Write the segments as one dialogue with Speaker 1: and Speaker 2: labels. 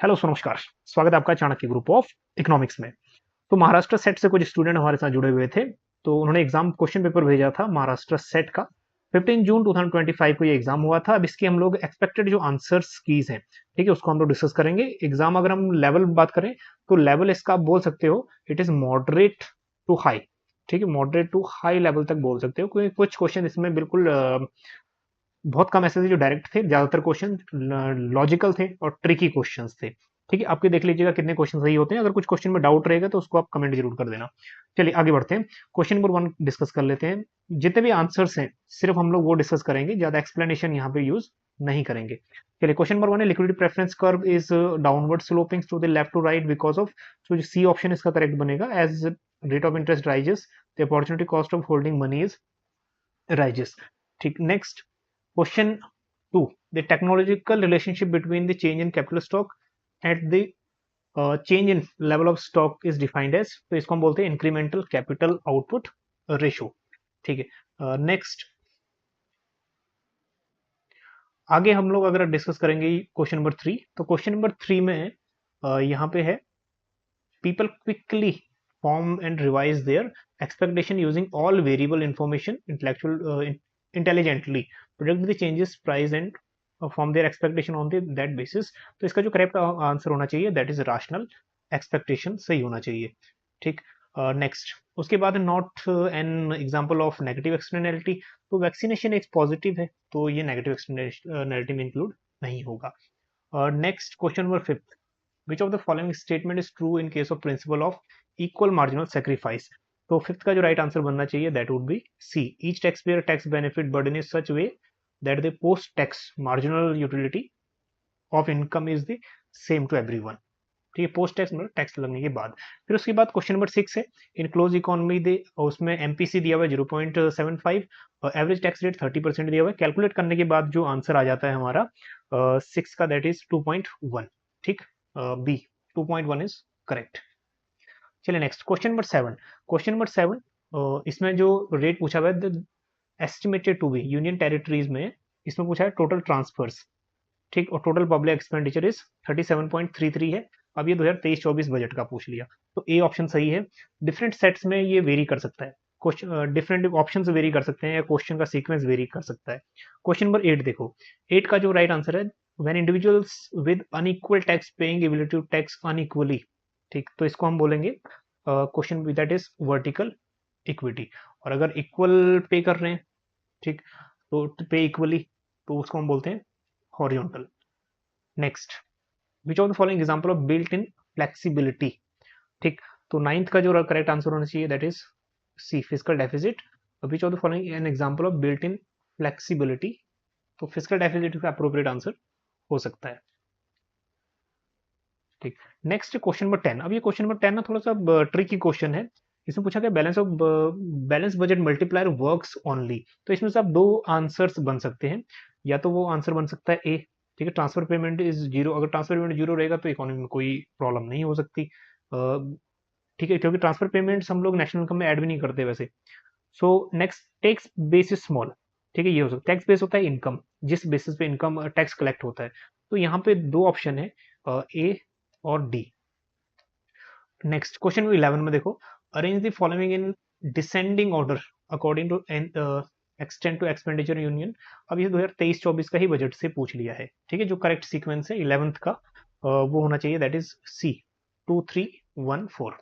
Speaker 1: Hello सो नमस्कार। स्वागत है आपका चाणक्य ग्रुप ऑफ इकोनॉमिक्स में। तो महाराष्ट्र सेट से कुछ स्टूडेंट हमारे साथ जुड़े हुए थे। तो उन्होंने एग्जाम क्वेश्चन पेपर भेजा था महाराष्ट्र सेट का। 15 जून 2025 को ये एग्जाम हुआ था। अब इसकी हम लोग एक्सपेक्टेड जो आंसर्स कीज हैं, ठीक है, उसको हम लोग डिस्कस करेंगे। एग्जाम अगर हम लेवल बात करें तो लेवल इसका आप बोल सकते हो it is moderate to high. ठीक है, मॉडरेट टू हाई लेवल तक बोल सकते हो, क्योंकि कुछ क्वेश्चन इसमें बिल्कुल बहुत कम ऐसे थे जो डायरेक्ट थे, ज्यादातर क्वेश्चन लॉजिकल थे और ट्रिकी क्वेश्चंस थे। ठीक है, आपके देख लीजिएगा कितने क्वेश्चन सही होते हैं। अगर कुछ क्वेश्चन में डाउट रहेगा तो उसको आप कमेंट जरूर कर देना। चलिए आगे बढ़ते हैं, क्वेश्चन नंबर 1 डिस्कस कर लेते हैं। जितने भी आंसर्स हैं सिर्फ हम लोग वो डिस्कस करेंगे, ज्यादा एक्सप्लेनेशन यहाँ पे यूज नहीं करेंगे। चलिए क्वेश्चन नंबर 1 है, liquidity preference curve is downward sloping to the left to right because of, तो सी ऑप्शन इसका करेक्ट बनेगा, as rate of interest rises the opportunity cost of holding money is rises. ठीक, next question 2, the technological relationship between the change in capital stock at the change in level of stock is defined as, तो इसको हम बोलते हैं incremental capital output ratio. ठीक है, next आगे हम लोग अगर डिस्कस करेंगे क्वेश्चन नंबर 3, तो क्वेश्चन नंबर 3 में यहाँ पे है, people quickly form and revise their expectation using all variable information intelligently, predict the changes price and form their expectation on that basis। तो इसका जो करेक्ट आंसर होना चाहिए दैट इज राशनल एक्सपेक्टेशन, सही होना चाहिए। ठीक, नेक्स्ट उसके बाद not an example of negative externality, तो वैक्सीनेशन एक पॉजिटिव है तो ये नेगेटिव एक्सटर्नैलिटी में इंक्लूड नहीं होगा। Next question number 5, which of the following statement is true in case of principle of equal marginal sacrifice। तो फिफ्थ का जो राइट आंसर बनना चाहिए that would be C, each tax payer tax benefit burden is such way that the post tax marginal utility of income is the same to everyone. ठीक है, post tax मतलब tax लगने के बाद। फिर उसके बाद क्वेश्चन नंबर 6 है, इन क्लोज इकोनॉमी दे उसमें एमपीसी दिया हुआ है 0.75 और एवरेज टैक्स रेट 30% दिया हुआ है। कैलकुलेट करने के बाद जो आंसर आ जाता है हमारा 6 का दैट इज 2.1। ठीक, बी 2.1 इज करेक्ट। चलिए next question number 7। Question number 7 इसमें जो रेट पूछा हुआ है estimated to be union territories में, इसमें पूछा है टोटल ट्रांसफर्स। ठीक, और टोटल पब्लिक एक्सपेंडिचर इज 37.33 है। अब ये 2023-24 बजट का पूछ लिया, तो ए ऑप्शन सही है। डिफरेंट सेट्स में ये वेरी कर सकता है, क्वेश्चन डिफरेंट ऑप्शंस वेरी कर सकते हैं या क्वेश्चन का सीक्वेंस वेरी कर सकता है। क्वेश्चन नंबर 8 देखो, 8 का जो राइट आंसर है, when individuals with unequal tax paying ability to tax unequally. ठीक, तो इसको हम बोलेंगे question that is vertical equity. और अगर इक्वल पे कर रहे हैं, ठीक, तो पे इक्वली, तो उसको हम बोलते हैं horizontal. Next, which of the following example of built in flexibility. ठीक, तो नाइन्थ का जो करेक्ट आंसर होना चाहिए that is C, physical deficit. Which of the following an example of built in flexibility, तो फिजिकल डेफिसिट का appropriate answer हो सकता है। ठीक, नेक्स्ट क्वेश्चन नंबर 10। अब ये क्वेश्चन नंबर 10 ना थोड़ा सा ट्रिकी क्वेश्चन है। इसमें पूछा गया balance budget multiplier works only. तो इसमें से आप दो आंसर्स बन सकते हैं, या तो वो आंसर बन सकता है ए, ठीक है, ट्रांसफर पेमेंट इज जीरो। अगर ट्रांसफर पेमेंट जीरो रहेगा तो इकोनॉमी में कोई प्रॉब्लम नहीं हो सकती। ठीक है, क्योंकि ट्रांसफर पेमेंट्स हम लोग नेशनल इनकम में ऐड भी नहीं करते वैसे। So next, tax base is small. ठीक है, ये हो सकता है। टैक्स बेस होता है इनकम, जिस बेसिस पे इनकम टैक्स कलेक्ट होता है। तो यहाँ पे दो ऑप्शन है, ए और डी। नेक्स्ट क्वेश्चन 11 में देखो, arrange the following in descending order according to extend to expenditure union. अब ये 2023-24 का ही बजट से पूछ लिया है। ठीक है, जो करेक्ट सीक्वेंस है 11th का वो होना चाहिए दैट इज सी, 2314।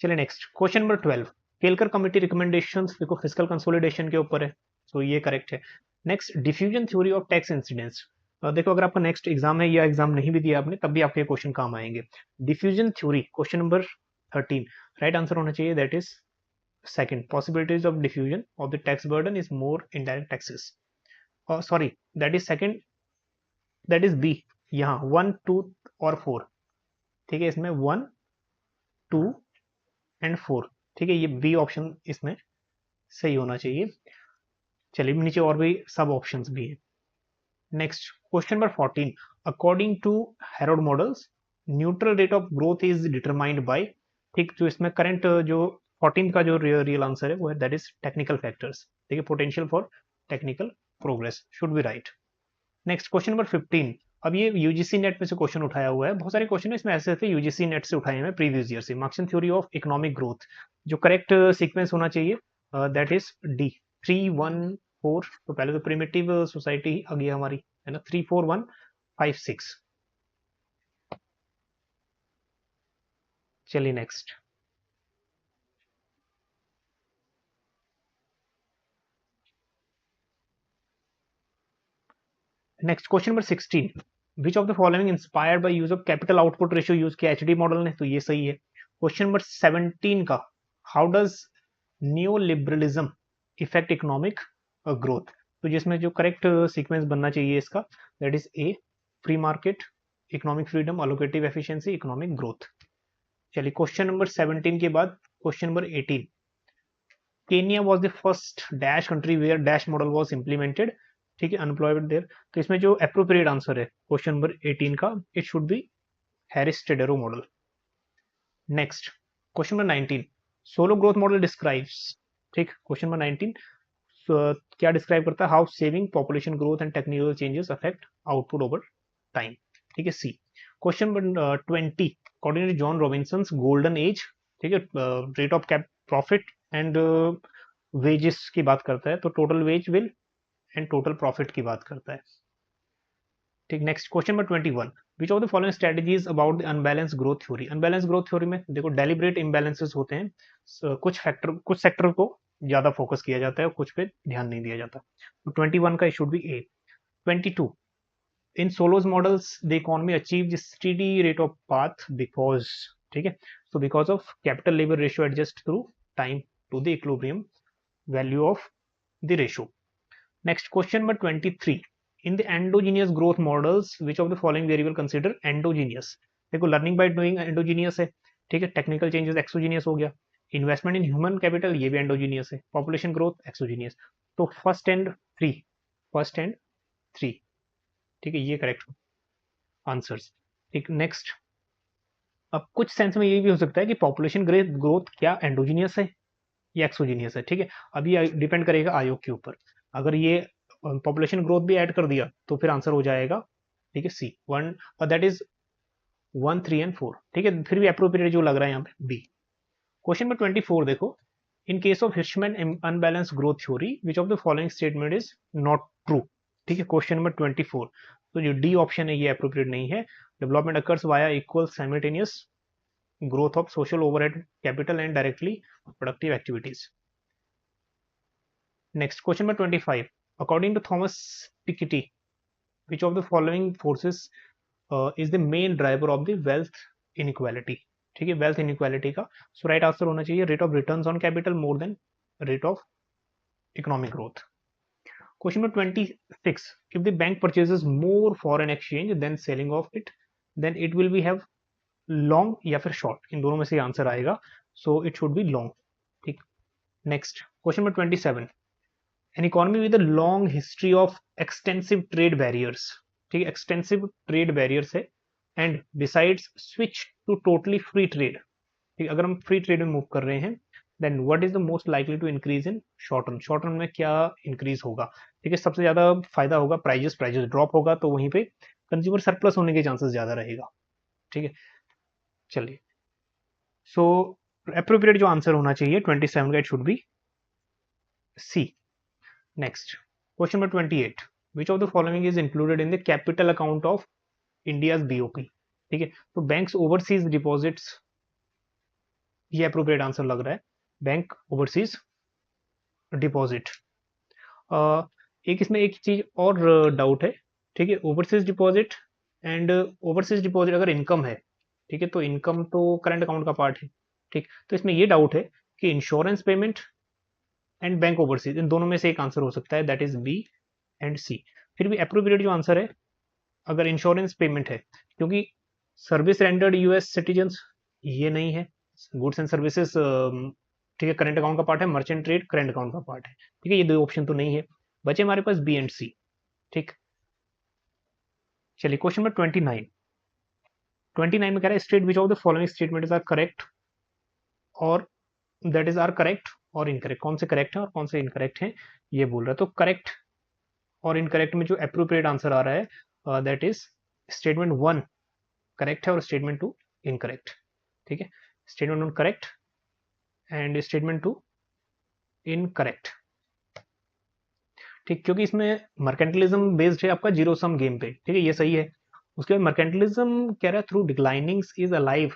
Speaker 1: चलिए next question number 12, Kelkar committee recommendations देखो फिजिकल कंसोलिडेशन के ऊपर है, तो ये करेक्ट है। Next, diffusion theory of tax incidence. देखो अगर आपका नेक्स्ट एग्जाम है या एग्जाम नहीं भी दिया आपने तब भी आपके क्वेश्चन काम आएंगे। Diffusion theory question number 13, right answer होना चाहिए that is second, possibilities of diffusion of the tax burden is more indirect taxes. Sorry, that is second, that is B. यहाँ 1 2 और 4, ठीक है, इसमें 1 2 एंड 4। ठीक है, ये बी ऑप्शन इसमें सही होना चाहिए। चलिए नीचे और भी सब ऑप्शंस भी है। Next question number 14, according to Harrod models neutral rate of growth is determined by. ठीक, जो इसमें करंट जो 14 का जो रियल आंसर है वो है दैट इज टेक्निकल फैक्टर्स। ठीक है, potential for technical progress should be right. Next question number 15, अब ये यूजीसी नेट में से क्वेश्चन उठाया हुआ है, बहुत सारे क्वेश्चन इसमें ऐसे थे यूजीसी नेट से उठाए हैं प्रीवियस ईयर से। Marxian theory of economic growth, जो करेक्ट सीक्वेंस होना चाहिए दैट इज डी 3-1-4। तो पहले तो प्रिमिटिव सोसाइटी आ गई हमारी, है ना, 3-4-1-5-6। चलिए next. Next question number 16, which of the following inspired by use of capital output ratio use किया एचडी मॉडल ने, तो ये सही है। क्वेश्चन नंबर 17 का, how does new liberalism effect economic growth, तो जिसमें जो करेक्ट सीक्वेंस बनना चाहिए इसका that is a free market, economic freedom, allocative efficiency, economic growth. चलिए क्वेश्चन नंबर 17 के बाद question number 18, Kenya was the first dash country where dash model was implemented, ठीक है, अनएम्प्लॉयमेंट देयर। तो इसमें जो अप्रोप्रिएट आंसर है क्वेश्चन नंबर 18 का, it should be Harris Todaro model. Next question number 19, Solow growth model describes, ठीक, question number 19 क्या describe करता है, how saving, population growth and technical changes affect output over time, ठीक है, C. Question number 20, according to Joan Robinson's golden age, ठीक है, rate of cap profit and wages की बात करता है, तो total veg will and total profit की बात करता है, ठीक। Next question number 21, which of the following strategies about the unbalance growth theory. Unbalance growth theory में देखो डेलिब्रेट इम्बैलेंसेस होते हैं, कुछ सेक्टर को ज्यादा फोकस किया जाता है और कुछ पे ध्यान नहीं दिया जाता। तो 21 का should be A. 22, in swallows models the economy achieve steady rate of path because, ठीक है, so because of capital labor ratio adjust through time to the equilibrium value of the ratio. Next question number 23, in the endogenous growth models which of the following variable consider endogenous। देखो learning by doing endogenous है, ठीक है, technical changes exogenous हो गया, investment in human capital ये भी endogenous है, population growth exogenous. तो first and three, first and three, ठीक है, ये करेक्ट आंसर्स, ठीक। नेक्स्ट, अब कुछ सेंस में ये भी हो सकता है कि पॉपुलेशन ग्रोथ क्या एंडोजीनियस है या एक्सोजीनियस है, ठीक है, अब ये डिपेंड करेगा आयोग के ऊपर। अगर ये पॉपुलेशन ग्रोथ भी ऐड कर दिया तो फिर आंसर हो जाएगा, ठीक है, सी 1, और दैट इज 1, 3 एंड 4, ठीक है, फिर भी अप्रोप्रिएट जो लग रहा है यहाँ पे बी। क्वेश्चन नंबर 24 देखो, in case of Hirschman unbalanced growth theory which of the following statement is not true, ठीक है, क्वेश्चन नंबर 24, तो जो डी ऑप्शन है ये अप्रोप्रिएट नहीं है। Development occurs via equal simultaneous growth of social overhead capital and directly productive activities. Next question number 25, according to Thomas Piketty, which of the following forces is the main driver of the wealth inequality, ठीक है, wealth inequality का सो right answer होना चाहिए rate of returns on capital more than rate of economic growth. Question number 26, if the bank purchases more foreign exchange than selling of it, then it will be have long या फिर short, इन दोनों में से answer आएगा, so it should be long, ठीक। Next question number 27, an economy with a long history of extensive trade barriers, ठीक है, एक्सटेंसिव ट्रेड बैरियर्स है and besides switch to totally free trade, ठीक, अगर हम फ्री ट्रेड में move कर रहे हैं then what is the most likely to increase in short run, short run में क्या इंक्रीज होगा, ठीक है, सबसे ज्यादा फायदा होगा प्राइजेस ड्रॉप होगा तो वहीं पे कंज्यूमर सरप्लस होने के चांसेस ज्यादा रहेगा, ठीक है। चलिए, सो अप्रोप्रिएट जो आंसर होना चाहिए 27 का, it should be C. Next question number 28, which of the following is included in the capital account of India's BOP, ठीक है, तो बैंक्स ओवरसीज डिपॉजिट्स, ये अप्रोप्रिएट आंसर लग रहा है, बैंक ओवरसीज डिपॉजिट। एक इसमें एक चीज और डाउट है, ठीक है, overseas deposit and overseas deposit अगर इनकम है, ठीक है, तो इनकम तो करंट अकाउंट का पार्ट है, ठीक, तो इसमें ये डाउट है कि insurance payment and bank overseas इन दोनों में से एक आंसर हो सकता है, that is B and C. फिर भी अप्रोप्रिएट जो आंसर है अगर इंश्योरेंस पेमेंट है, क्योंकि सर्विस रेंडर्ड यूएस सिटीजन्स ये नहीं है, गुड्स एंड सर्विसेज, ठीक है, करंट अकाउंट का पार्ट है, मर्चेंट ट्रेड करंट अकाउंट का पार्ट है, ठीक है, ये दो ऑप्शन तो नहीं है, बचे हमारे पास बी एंड सी, ठीक। चलिए क्वेश्चन नंबर 29 में कह रहा है state which of the following statements are correct और दैट इज आर करेक्ट और इनकरेक्ट, कौन से करेक्ट है और कौन से इनकरेक्ट है ये बोल रहा है। तो करेक्ट और इनकरेक्ट में जो अप्रोप्रिएट आंसर आ रहा है दैट इज स्टेटमेंट 1 करेक्ट है और स्टेटमेंट 2 इनकरेक्ट। ठीक है, statement 1 correct and statement 2 incorrect. ठीक, क्योंकि इसमें मर्केंटलिज्म बेस्ड है आपका जीरो सम गेम पे। ठीक है, ये सही है। उसके बाद मर्केंटलिज्म कह रहा है through declinings is alive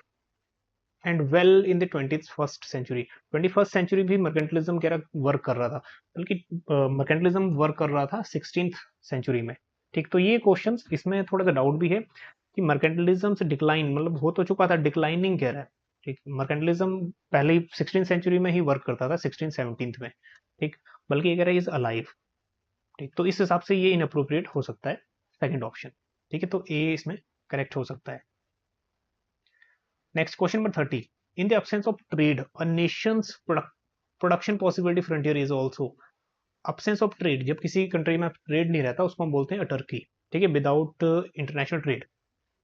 Speaker 1: and well in the 21st century. 21st century भी मर्केंटलिज्म कह रहा वर्क कर रहा था, बल्कि मर्केंटलिज्म वर्क कर रहा था 16th सेंचुरी में। ठीक, तो ये क्वेश्चंस इसमें थोड़ा सा डाउट भी है कि मर्केंटलिज्म से डिक्लाइन मतलब हो तो चुका था, डिक्लाइनिंग कह रहा है। ठीक, मर्केंटलिज्म पहले ही 16th सेंचुरी में ही वर्क करता था, 16th-17th में। ठीक, बल्कि ये कह रहा है इज अलाइव। ठीक, तो इस हिसाब से ये इनअप्रोप्रिएट हो सकता है सेकंड ऑप्शन। ठीक है, तो ए इसमें करेक्ट हो सकता है। Next question number 30, in the absence of trade a Nations production possibility frontier is also. Absence of trade, जब किसी कंट्री में ट्रेड नहीं रहता उसको हम बोलते हैं टर्की। ठीक है, विदाउट इंटरनेशनल ट्रेड,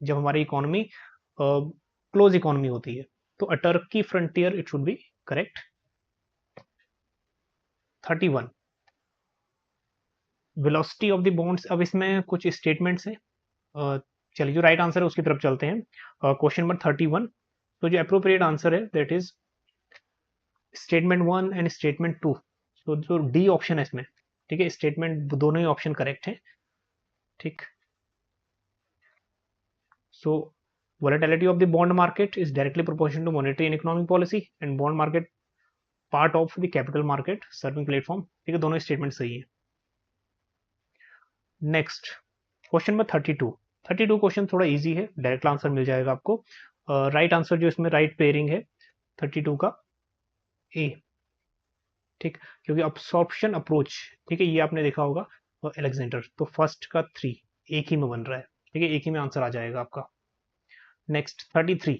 Speaker 1: जब हमारी इकोनॉमी क्लोज इकोनॉमी होती है, तो a Turkey frontier it should be correct. 31, velocity of the bonds. अब इसमें कुछ स्टेटमेंट्स हैं, चलिए जो राइट आंसर है उसकी तरफ चलते हैं। क्वेश्चन नंबर 31, तो जो अप्रोप्रिएट आंसर है that is statement 1 and statement 2। तो जो डी ऑप्शन है इसमें, ठीक है, स्टेटमेंट दोनों ही ऑप्शन करेक्ट है। ठीक, सो volatility of the bond market is directly proportional to monetary and economic policy and bond market part of the capital market serving platform। ठीक है, दोनों स्टेटमेंट सही है। Next question number 32। 32 क्वेश्चन थोड़ा easy है, direct answer मिल जाएगा आपको। Right answer जो इसमें राइट पेयरिंग है 32 का ए। ठीक, क्योंकि अब्सॉर्प्शन अप्रोच, ठीक है, ये आपने देखा होगा एलेक्जेंडर, तो फर्स्ट का 3 एक ही में बन रहा है। ठीक है, एक ही में आंसर आ जाएगा आपका। Next 33,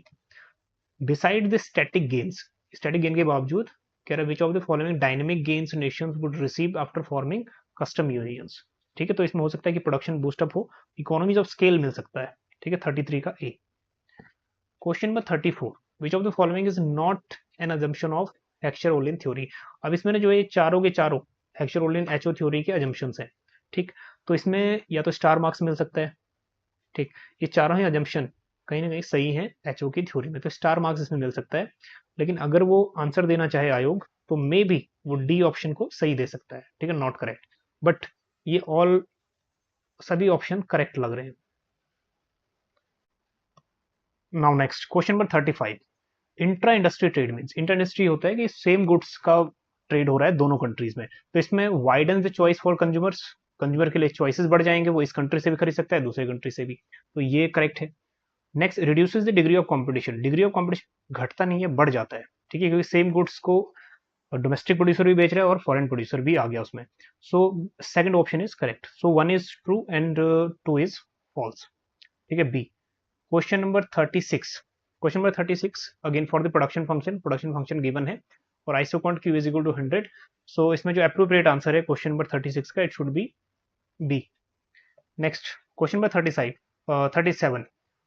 Speaker 1: beside the static gains, static gain के बावजूद कह रहा है which of the following dynamic gains nations would receive after forming custom unions. ठीक है, तो इसमें हो सकता है कि प्रोडक्शन बूस्टअप हो, इकोनॉमीज ऑफ स्केल मिल सकता है। ठीक है, 33 का A. Question number 34, which of the following is not an assumption of Heckscher Ohlin theory. अब इसमें जो ये चारों के चारों हेक्सचर-ओलियन एचओ थ्योरी के अजम्पशंस हैं। ठीक, तो इसमें या तो स्टार मार्क्स मिल सकता है। ठीक, ये चारों ही अजम्पशन कहीं ना कहीं सही है एचओ की थ्योरी में, तो स्टार मार्क्स इसमें मिल सकता है। लेकिन अगर वो आंसर देना चाहे आयोग, तो मे बी वो डी ऑप्शन को सही दे सकता है। ठीक है, नॉट करेक्ट, बट ये ऑल सभी ऑप्शन करेक्ट लग रहे हैं। Now next question number 35, intra industry trade means, intra industry होता है कि सेम गुड्स का ट्रेड हो रहा है दोनों कंट्रीज में, तो इसमें widen the choice for consumers, consumer के लिए चॉइसेस बढ़ जाएंगे, वो इस कंट्री से भी खरीद सकता है दूसरे कंट्री से भी, तो ये करेक्ट है। Next, reduces the degree of competition, degree of competition घटता नहीं है, बढ़ जाता है। ठीक है, क्योंकि सेम गुड्स को डोमेस्टिक प्रोड्यूसर भी बेच रहा है और फॉरेन प्रोड्यूसर भी आ गया उसमें। So second option is correct, so 1 is true and 2 is false. ठीक है, B. Question number 36, question number 36 again for the production function given है और isoquant Q is equal to 100। So इसमें जो अप्रोप्रिएट आंसर है क्वेश्चन नंबर 36 का, it should be B. Next question number 37,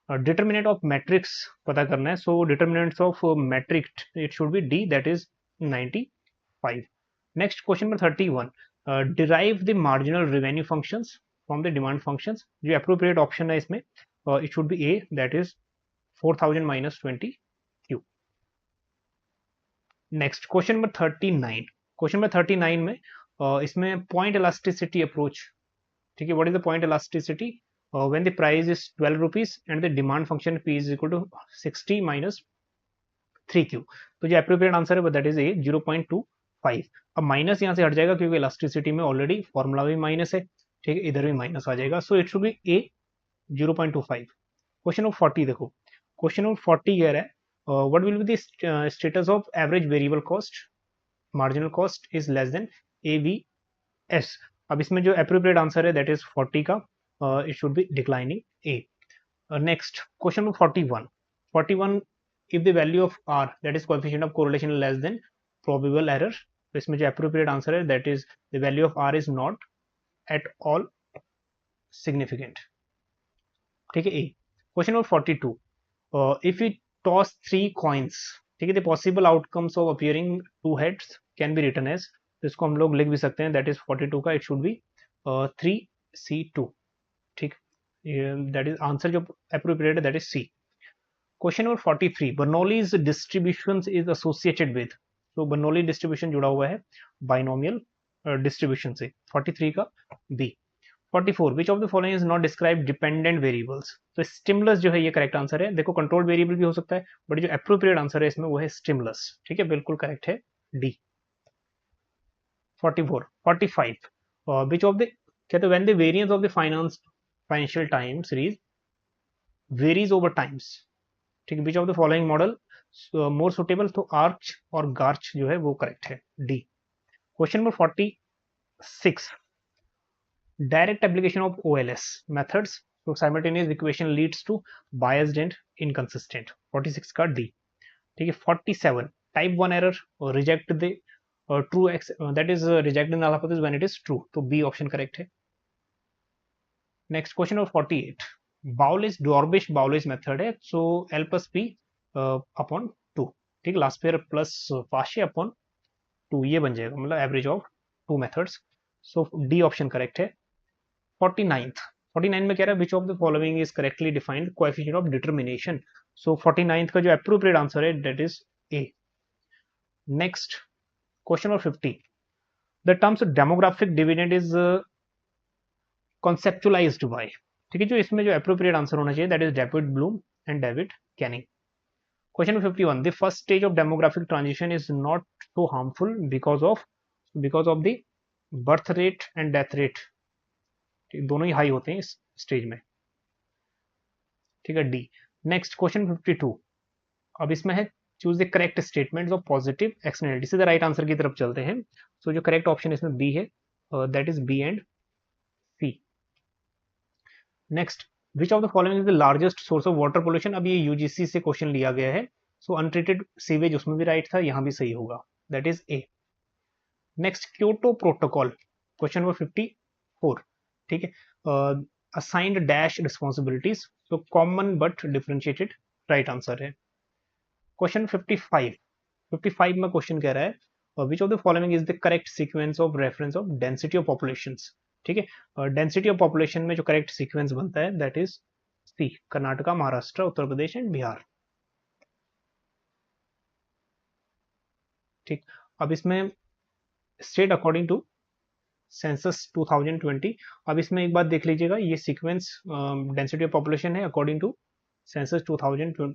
Speaker 1: determinant of matrix पता करना है, so determinants of matrix it should B D, that is 95। Next question number 31, derive the marginal revenue functions from the demand functions. जो appropriate option है इसमें it should be A, that is 4000 minus 20 Q. Next question number 39, question number 39 में इसमें point elasticity approach. ठीक है, what is the point elasticity when the price is 12 rupees and the demand function P is equal to 60 minus 3Q। तो जो appropriate answer है that is ए 0.25। अब minus यहाँ से हट जाएगा क्योंकि इलास्टिसिटी में ऑलरेडी फॉर्मूला भी माइनस है। ठीक है, इधर भी माइनस आ जाएगा, सो it should be A 0.25। Question number 40 देखो, क्वेश्चन नंबर 40 कह रहा है what will be the status of average variable cost, marginal cost is less than AVS। अब इसमें जो अप्रोप्रिएट आंसर है दैट इज 40 का, it should B declining A. Next question number 41, if the value of r, that is coefficient of correlation, less than probable error, तो इसमें जो appropriate answer है that is the value of r is not at all significant। ठीक है, A. Question number 42, if we toss 3 coins, ठीक है, the possible outcomes of appearing 2 heads can be written as, तो इसको हम लोग लिख भी सकते हैं, that is 42 का, it should be 3C2। ठीक, दैट इज आंसर जो अप्रोप्रिएट है that is C. Question number 43, Bernoulli's distribution is associated with, तो बर्नौली डिस्ट्रीब्यूशन जुड़ा हुआ है बाइनोमियल डिस्ट्रीब्यूशन से, 43 का B. 44, which of the following is not describe dependent variables, तो स्टिमुलस जो है ये करेक्ट आंसर है। देखो कंट्रोल वेरिएबल भी हो सकता है, बट जो अप्रोप्रिएट आंसर है इसमें वो है स्टिमुलस। ठीक है, बिल्कुल करेक्ट है डी। 44, 45, विच ऑफ द, कहते हैं when the variance of the financial time series varies over times, ठीक है, which of the following model more suitable, तो आर्च और गार्च जो है वो करेक्ट है D. Question number 46, direct application of OLS methods to simultaneous equation leads to biased and inconsistent, 46 का D। ठीक है, 47, type 1 error reject the true x, that is reject the null hypothesis when it is true, तो B option correct है। next question of 48, Bowley's Dorbish Bowley's method है, so L plus P upon 2, ठीक है, last pair plus फाशे upon 2 ये बन जाएगा, मतलब average of 2 methods, so D option correct है। 49 में कह रहा है which of the following is correctly defined coefficient of determination, so 49 का जो अप्रोप्रिएट आंसर है that is A. Next question number 50, the terms demographic dividend is conceptualized by, ठीक है, जो इसमें जो अप्रोप्रिएट आंसर होना चाहिए that is David Bloom and David Canning. Question number 51, the first stage of demographic transition is not so harmful because of the birth rate and death rate, दोनों ही high होते हैं इस स्टेज में, ठीक है, D. Next question 52, अब इसमें है choose the correct statements of positive externality, सीधा राइट आंसर की तरफ चलते हैं। सो जो करेक्ट ऑप्शन इसमें बी है, that is B and C. Next, which of the following is the largest source of water pollution, अब ये यूजीसी से क्वेश्चन लिया गया है, सो अनट्रीटेड सीवेज उसमें भी राइट था, यहां भी सही होगा, that is A. Next, Kyoto protocol, question number 54, ठीक है, असाइंड डैश रिस्पॉन्सिबिलिटीज, तो common but differentiated right answer है। क्वेश्चन 55 में क्वेश्चन कह रहा है which of the following is the correct sequence of reference of density of populations, ठीक है, डेंसिटी ऑफ पॉपुलेशन में जो करेक्ट सीक्वेंस बनता है that is C, Karnataka, Maharashtra, Uttar Pradesh and Bihar. ठीक, अब इसमें स्टेट अकॉर्डिंग टू सेंसस 2020, अब इसमें एक बात देख लीजिएगा, ये सीक्वेंस डेंसिटी ऑफ पॉपुलेशन है अकॉर्डिंग टू सेंसस 2020,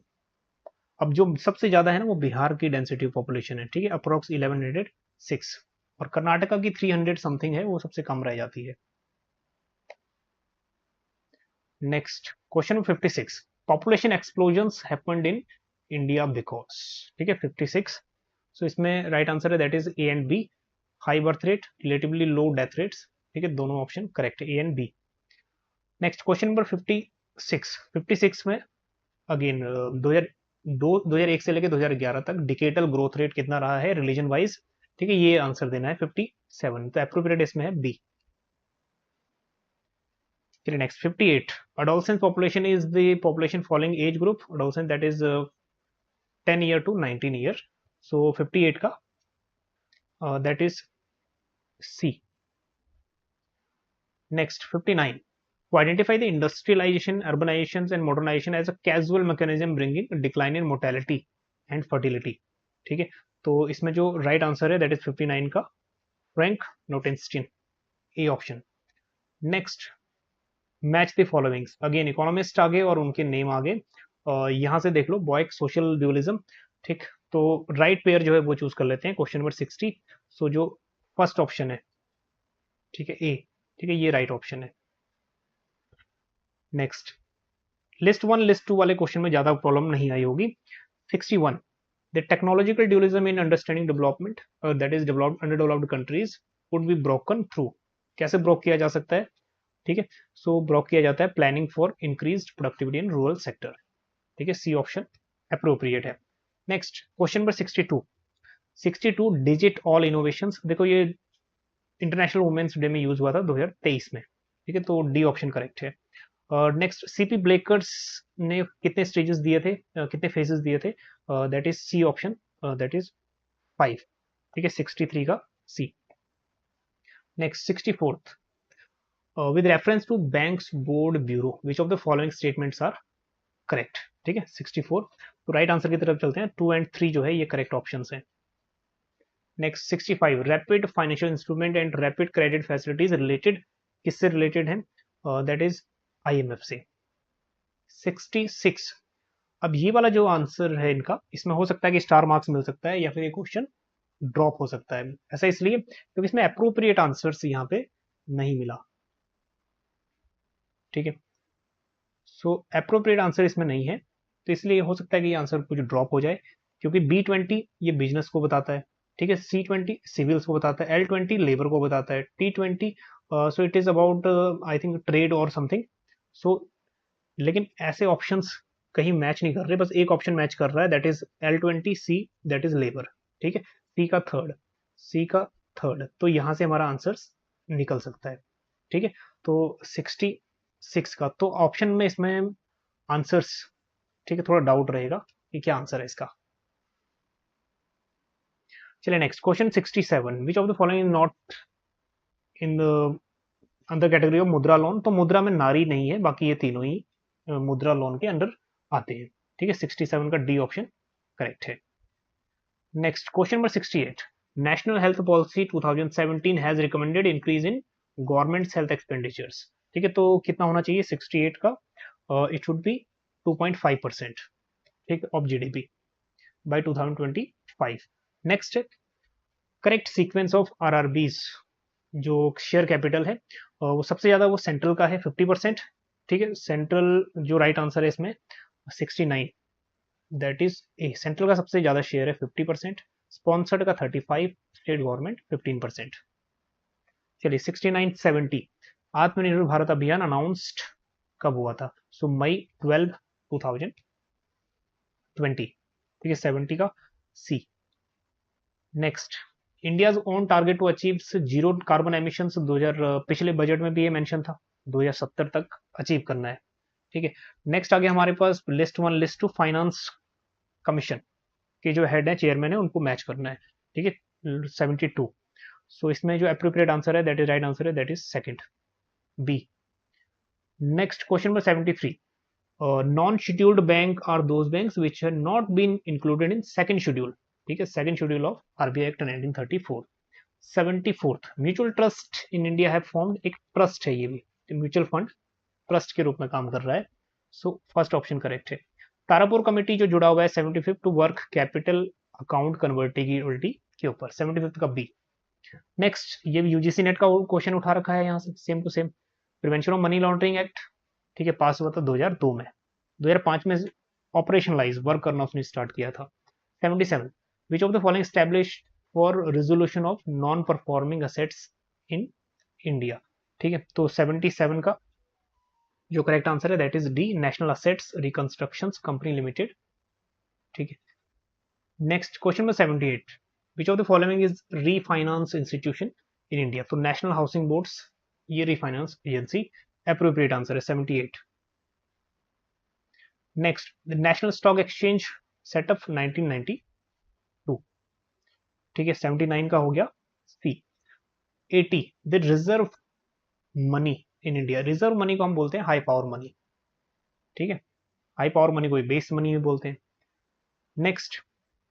Speaker 1: अब जो सबसे ज्यादा है ना वो बिहार की डेंसिटी ऑफ पॉपुलेशन है, ठीक है, अप्रोक्स 1106, और कर्नाटका की 300 समथिंग है, वो सबसे कम रह जाती है। Next question 56, population explosions happened in India because, ठीक है, 56, सो इसमें राइट आंसर है that is A and B, high birth rate, relatively low death rates, ठीक है, दोनों ऑप्शन करेक्ट है, A and B. Next question number 56 में again 2001 से लेकर 2011 तक डिकेटल ग्रोथ रेट कितना रहा है रिलीजन वाइज, ठीक है, ये आंसर देना है 57, तो अप्रोप्रिएट इसमें है बी। चलिए next 58, adolescent population is the population following age group, adolescent that is 10 year to 19 year, so 58 का that is C। next 59, to identify the industrialization, urbanization and modernization as a causal mechanism bringing a decline in mortality and fertility, ठीक है, तो इसमें जो right answer है that is 59 का Frank Notestein, A option. Next, match the followings, again economist आगे और उनके नेम आगे, यहां से देख लो बॉयक सोशल ड्यूअलिज्म, ठीक, तो राइट पेयर जो है वो चूज कर लेते हैं, क्वेश्चन नंबर 60, सो जो फर्स्ट ऑप्शन है, ठीक है, ए, ठीक है, ये राइट ऑप्शन है। नेक्स्ट, लिस्ट 1 लिस्ट 2 वाले क्वेश्चन में ज्यादा प्रॉब्लम नहीं आई होगी। 61, the technological dualism in understanding development that is developed अंडरडेवलप्ड countries would be broken through, कैसे ब्रोक किया जा सकता है, ठीक है, सो ब्रोक किया जाता है planning for increased productivity in rural sector, ठीक है, सी ऑप्शन अप्रोप्रिएट है। Next question number 62 digit all innovations, देखो ये इंटरनेशनल वुमेन्स डे में यूज हुआ था 2023 में, ठीक है, तो डी ऑप्शन करेक्ट है। नेक्स्ट, सीपी ब्लेकर्स ने कितने स्टेजेस दिए थे, कितने फेजेस दिए थे, that is C option, that is 5, ठीक है, 63 का C. Next 64, with reference to banks board bureau which of the following statements are correct. ठीक है 64, तो राइट आंसर की तरफ चलते हैं। 2 एंड 3 जो है ये करेक्ट ऑप्शन है। Next 65, rapid financial instrument and rapid credit facilities related, किससे रिलेटेड है? दैट इज IMF से। 66, अब ये वाला जो आंसर है इनका, इसमें हो सकता है कि स्टार मार्क्स मिल सकता है या फिर ये क्वेश्चन ड्रॉप हो सकता है। ऐसा इसलिए क्योंकि इसमें अप्रोप्रिएट आंसर्स यहाँ पे नहीं मिला। ठीक है, सो अप्रोप्रिएट आंसर इसमें नहीं है, तो इसलिए हो सकता है कि ये आंसर कुछ ड्रॉप हो जाए, क्योंकि B20 ये बिजनेस को बताता है। ठीक है, C20 सिविल्स को बताता है, L20 लेबर को बताता है, T20 so it is about I think trade और समथिंग। सो लेकिन ऐसे ऑप्शंस कहीं मैच नहीं कर रहे, बस एक ऑप्शन मैच कर रहा है, that is L20C, that is labour. ठीक है, सी का थर्ड, तो यहां से हमारा आंसर निकल सकता है। ठीक है, तो 66 का तो ऑप्शन में इसमें आंसर्स, ठीक है, थोड़ा डाउट रहेगा कि क्या आंसर है इसका। चलिए next question 67, which of the following is not in the under category of मुद्रा लोन, तो मुद्रा में नारी नहीं है, बाकी ये तीनों ही मुद्रा लोन के अंडर आते हैं। ठीक है, 67 का डी ऑप्शन करेक्ट है। Next question number 68, national health policy 2017 has recommended increase in government health expenditures. ठीक है, तो कितना होना चाहिए 68 का? इट शुड बी 2.5%, ठीक, of GDP by 2025। Next, correct sequence of RRBs, जो शेयर कैपिटल है वो सबसे ज्यादा वो सेंट्रल का है 50%। ठीक है, सेंट्रल जो राइट आंसर है इसमें 69, दैट इज ए, सेंट्रल का सबसे ज्यादा शेयर है 50%, स्पॉन्सर्ड का 35, स्टेट गवर्नमेंट 15%। चलिए 69, 70, आत्मनिर्भर भारत अभियान अनाउंस्ड कब हुआ था? सो मई 12, 2020। ठीक है, 70 का C. Next, India's own target to achieve zero carbon emission 2000, पिछले बजट में भी ये मेंशन था, 2070 तक अचीव करना है। ठीक है, नेक्स्ट आ गया हमारे पास लिस्ट 1, लिस्ट 2, फाइनेंस कमीशन के जो हेड है, चेयरमैन है, उनको मैच करना है। ठीक है, 72, सो इसमें जो अप्रोप्रिएट आंसर है, दैट इज राइट आंसर है, that is second, B. Next question number 73, non scheduled bank are those banks which have not been included in second schedule. ठीक है, second schedule of RBI act 1934। 74th, mutual trust in India have formed, एक trust है ये भी, mutual fund trust के रूप में काम कर रहा है। सो फर्स्ट ऑप्शन करेक्ट है। तारापुर कमेटी जो जुड़ा हुआ है 75 to work capital account convertibility के ऊपर, 75 का बी। नेक्स्ट, ये यूजीसी नेट का क्वेश्चन उठा रखा है यहाँ से, same to same, prevention of money laundering act. ठीक है, पास हुआ था 2002 में, 2005 में ऑपरेशनलाइज वर्क करना उसने स्टार्ट किया था। 77, विच of the following established for resolution of non performing assets in India. ठीक है, तो 77 का जो करेक्ट आंसर है, that is D, national assets reconstruction company limited. ठीक है, next question number 78, which of the following is refinance institution in India, तो national housing boards ये रीफाइनेंस एजेंसी, अप्रोप्रिएट आंसर है 78। Next, the national stock exchange setup 1992। ठीक है, 79 का हो गया सी। 80, the reserve money in India, reserve money को हम बोलते हैं हाई पावर मनी। ठीक है, हाई पावर मनी को बेस मनी भी बोलते हैं। Next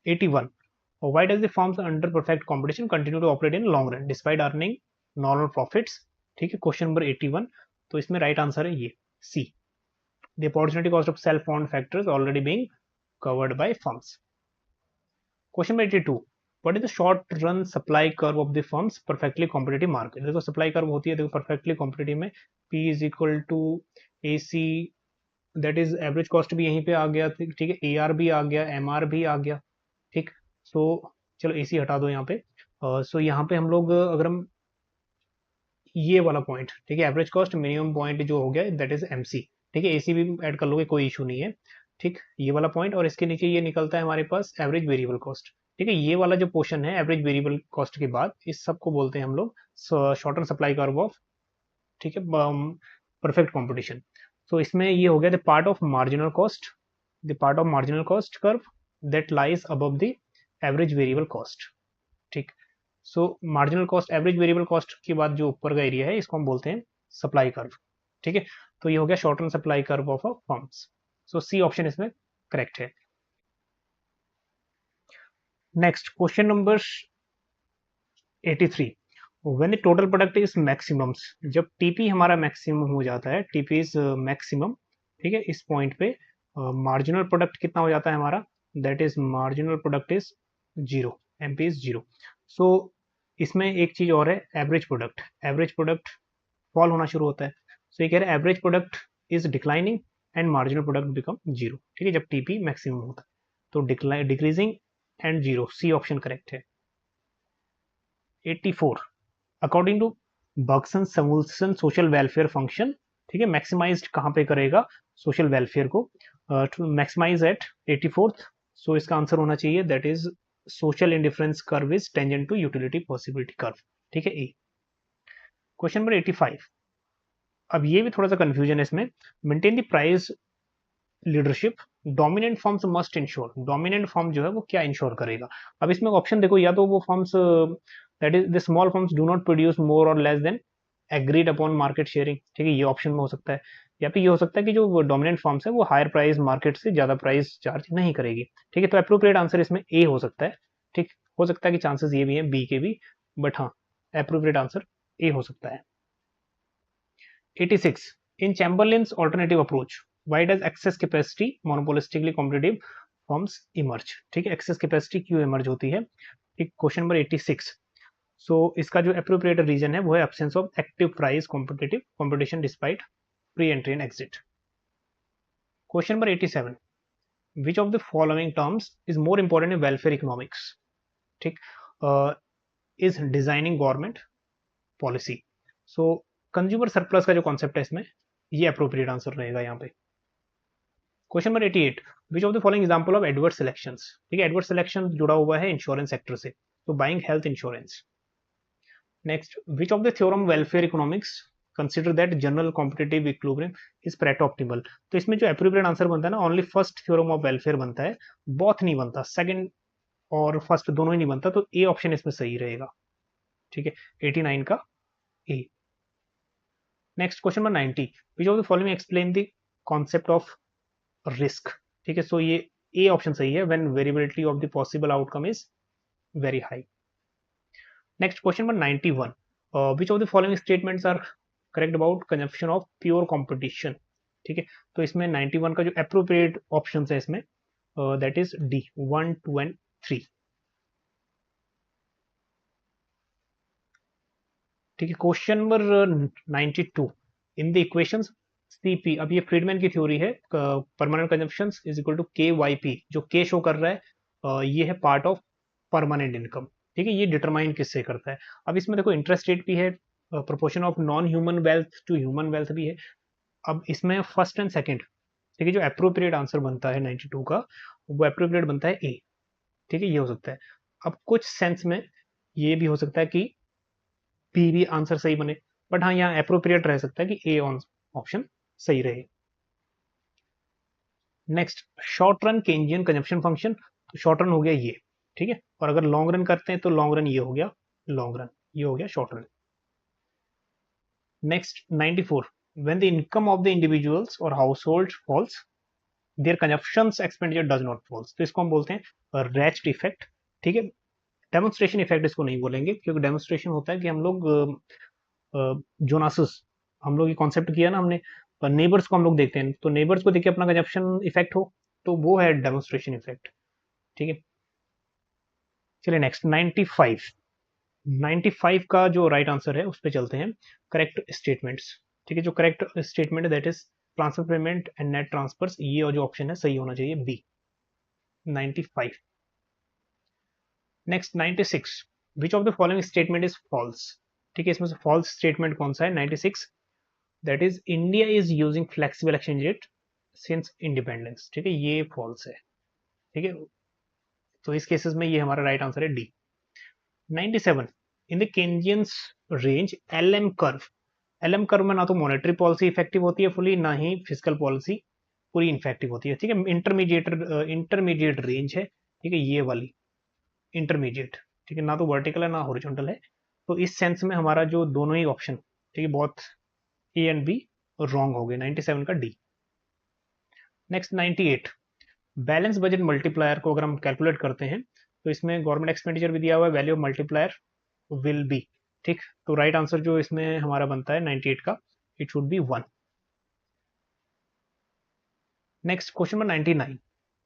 Speaker 1: 81, why does the firms under perfect competition continue to operate in long run despite earning normal profits? ठीक है, क्वेश्चन नंबर 81, तो इसमें राइट आंसर है ये सी, the opportunity cost of self owned factors already being covered by firms. Question number 82, what is the short run supply curve of the firms perfectly competitive market? देखो supply curve होती है, देखो perfectly competitive में P is equal to AC, that is average cost भी यहीं पे आ गया। ठीक है, AR भी आ गया, MR भी आ गया। ठीक, सो चलो AC हटा दो यहाँ पे। सो यहाँ पे हम लोग अगर हम ये वाला पॉइंट, ठीक है, एवरेज कॉस्ट मिनिमम पॉइंट जो हो गया, दैट इज MC। ठीक है, AC भी ऐड कर लोगे, कोई इशू नहीं है। ठीक, ये वाला पॉइंट, और इसके नीचे ये निकलता है हमारे पास एवरेज वेरिएबल कॉस्ट। ठीक है, ये वाला जो पोर्शन है एवरेज वेरिएबल कॉस्ट के बाद, इस सब को बोलते हैं हम लोग शॉर्ट सप्लाई कर्व ऑफ, ठीक है, परफेक्ट कॉम्पिटिशन। तो इसमें ये हो गया the part of marginal cost, the part of marginal cost curve that lies above the average variable cost. ठीक, so marginal cost, average variable cost के बाद जो ऊपर का एरिया है, इसको हम बोलते हैं सप्लाई कर्व, ठीक है। तो ये हो गया short run supply curve of a firms. So C option इसमें करेक्ट है। Next question number 83, when the total product is maximums, जब टीपी हमारा मैक्सिमम हो जाता है, टीपी इज मैक्सिमम, ठीक है, इस पॉइंट पे मार्जिनल प्रोडक्ट कितना हो जाता है हमारा, that is marginal product is zero, MP is zero. So इसमें एक चीज और है, एवरेज प्रोडक्ट फॉल होना शुरू होता है। सो ये कह रहे हैं average product is declining and marginal product become zero, ठीक है, जब टीपी मैक्सिमम होता है। तो decreasing and zero, C option correct है। 84, according to Bergson Samuelson social welfare function, ठीक है, मैक्सिमाइज कहाँ पे करेगा सोशल वेलफेयर को, to maximize at 84th। So इसका आंसर होना चाहिए that is social indifference curve is tangent to utility possibility curve, ठीक है, ए। क्वेश्चन नंबर 85, अब ये भी थोड़ा सा कंफ्यूजन है इसमें, maintain the price leadership, dominant forms must ensure, dominant form जो है वो क्या इंश्योर करेगा। अब इसमें ऑप्शन देखो, या तो वो firms that is the small firms do not produce more और less than agreed upon market sharing, ठीक है, ये ऑप्शन में हो सकता है। या फिर ये हो सकता है कि जो डोमिनेंट फॉर्म्स है वो हायर प्राइस मार्केट से ज्यादा प्राइस चार्ज नहीं करेगी, ठीक है। तो अप्रोप्रिएट आंसर इसमें ए हो सकता है, ठीक, हो सकता है कि चांसेस ये भी हैं बी के भी, बट हाँ अप्रोप्रिएट आंसर ए हो सकता है। 86, in Chamberlain's alternative approach, why does excess capacity monopolistically competitive firms emerge, ठीक है, excess capacity क्यों emerge होती है, ठीक। क्वेश्चन नंबर 86, सो इसका जो अप्रोप्रिएट रीजन है वो है absence of active price competitive competition despite pre-entry and exit। Question number 87, which of the following terms is more important in welfare economics, ठीक, is designing government policy। So consumer surplus का जो concept है इसमें, ये appropriate answer रहेगा यहाँ पे। Question number 88, which of the following example of adverse selections, ठीक है, एडवर्स सिलेक्शन जुड़ा हुआ है इंश्योरेंस सेक्टर से, तो buying health insurance. Next, which of the theorem welfare economics consider that general competitive equilibrium is Pareto optimal. तो इसमें जो अप्रोप्रिएट आंसर बनता है ना, only first theorem of welfare बनता है, बोथ नहीं बनता, सेकंड और फर्स्ट दोनों ही नहीं बनता, तो ए ऑप्शन इसमें सही रहेगा, ठीक है, 89 का A. Next question number 90, which of the following explain the concept of risk, ठीक है, सो ये ए ऑप्शन सही है, when variability of the possible outcome is very high. Next question number 91, which of the following statements are correct about consumption of pure competition, ठीक है। तो इसमें 91 का जो अप्रोप्रिएट ऑप्शन है इसमें, दैट इज डी 1, 2 एंड 3, ठीक है। Question number 92, in the equations CP, अब ये फ्रीडमैन की थ्योरी है, permanent consumption is equal to K Y P, जो के शो कर रहा है ये है पार्ट ऑफ परमानेंट इनकम, ठीक है, ये डिटरमाइन किससे करता है। अब इसमें देखो इंटरेस्ट रेट भी है, proportion of non human wealth to human wealth भी है। अब इसमें फर्स्ट एंड सेकंड, ठीक है, जो अप्रोप्रिएट आंसर बनता है 92 का, वो अप्रोप्रिएट बनता है ए, ठीक है, ये हो सकता है। अब कुछ सेंस में ये भी हो सकता है कि बी भी आंसर सही बने, बट हाँ यहाँ अप्रोप्रिएट रह सकता है कि ए ऑप्शन सही रहे। Next, short run Keynesian consumption function, तो शॉर्ट रन हो गया ये, ठीक है, और अगर लॉन्ग रन करते हैं तो लॉन्ग रन ये हो गया, लॉन्ग रन ये हो गया short run. Next 94, when the income of the individuals और household falls their consumption expenditure does not falls, तो इसको हम बोलते हैं रैच्ड इफेक्ट, ठीक है। डेमोन्स्ट्रेशन इफेक्ट इसको नहीं बोलेंगे, क्योंकि डेमोन्स्ट्रेशन होता है कि हम लोग जोनासस, हम लोग ये कॉन्सेप्ट किया ना हमने, नेबर्स को हम लोग देखते हैं, तो नेबर्स को देख के अपना कंजप्शन इफेक्ट हो, तो वो है डेमोन्स्ट्रेशन इफेक्ट, ठीक है। चलिए नेक्स्ट 95, 95 का जो राइट आंसर है उस पर चलते हैं, करेक्ट स्टेटमेंट्स, ठीक है, जो करेक्ट स्टेटमेंट है that is transfer payment and net transfers, ये और जो ऑप्शन है सही होना चाहिए B 95। Next 96, which of the following statement is false, ठीक है, इसमें से फॉल्स स्टेटमेंट कौन सा है, 96, that is India is using flexible exchange rate since independence, ठीक है, ये फॉल्स है, ठीक है, तो इस केसेस में ये हमारा राइट आंसर है D. 97, in the Keynesian range LM curve, LM curve में ना तो मॉनेटरी पॉलिसी इफेक्टिव होती है फुली, ना ही फिजिकल पॉलिसी पूरी इफेक्टिव होती है, ठीक है, इंटरमीडिएट रेंज है, ठीक है, ये वाली इंटरमीडिएट, ठीक है, ना तो वर्टिकल है ना हॉरिजॉन्टल है। तो इस सेंस में हमारा जो दोनों ही ऑप्शन, ठीक है, बहुत ए एंड बी रॉन्ग हो गए, 97 का D. Next 98, balance budget multiplier को अगर हम कैलकुलेट करते हैं तो इसमें गवर्नमेंट एक्सपेंडिचर भी दिया हुआ है, value of multiplier will be, ठीक। तो राइट आंसर जो इसमें हमारा बनता है 98 का, it should be 1। Next question number 99,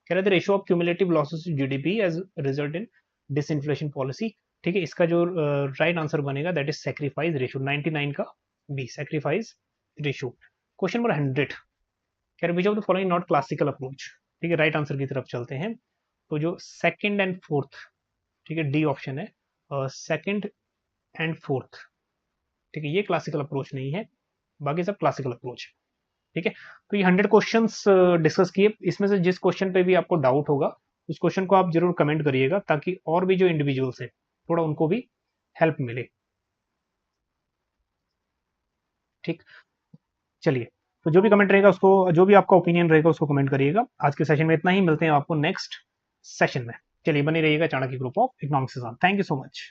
Speaker 1: कह रहे थे ratio of cumulative losses to GDP as result in disinflation policy, ठीक है। इसका जो राइट आंसर बनेगा दैट इज सैक्रिफाइस रेशियो, 99 का B, sacrifice ratio. Question number 100, कह रहे which of the following not classical approach, ठीक है। राइट आंसर की तरफ चलते हैं, तो जो सेकंड एंड फोर्थ, ठीक है, डी ऑप्शन है, सेकंड एंड फोर्थ, ठीक है, ये क्लासिकल अप्रोच नहीं है, बाकी सब क्लासिकल अप्रोच है, ठीक है। तो ये 100 क्वेश्चंस डिस्कस किए, इसमें से जिस क्वेश्चन पे भी आपको डाउट होगा उस क्वेश्चन को आप जरूर कमेंट करिएगा, ताकि और भी जो इंडिविजुअल्स हैं थोड़ा उनको भी हेल्प मिले, ठीक। चलिए, तो जो भी कमेंट रहेगा उसको, जो भी आपका ओपिनियन रहेगा उसको कमेंट करिएगा। आज के सेशन में इतना ही, मिलते हैं आपको नेक्स्ट सेशन में। चलिए, बने रहिएगा चाणक्य ग्रुप ऑफ इकोनॉमिक्स के साथ। Thank you so much.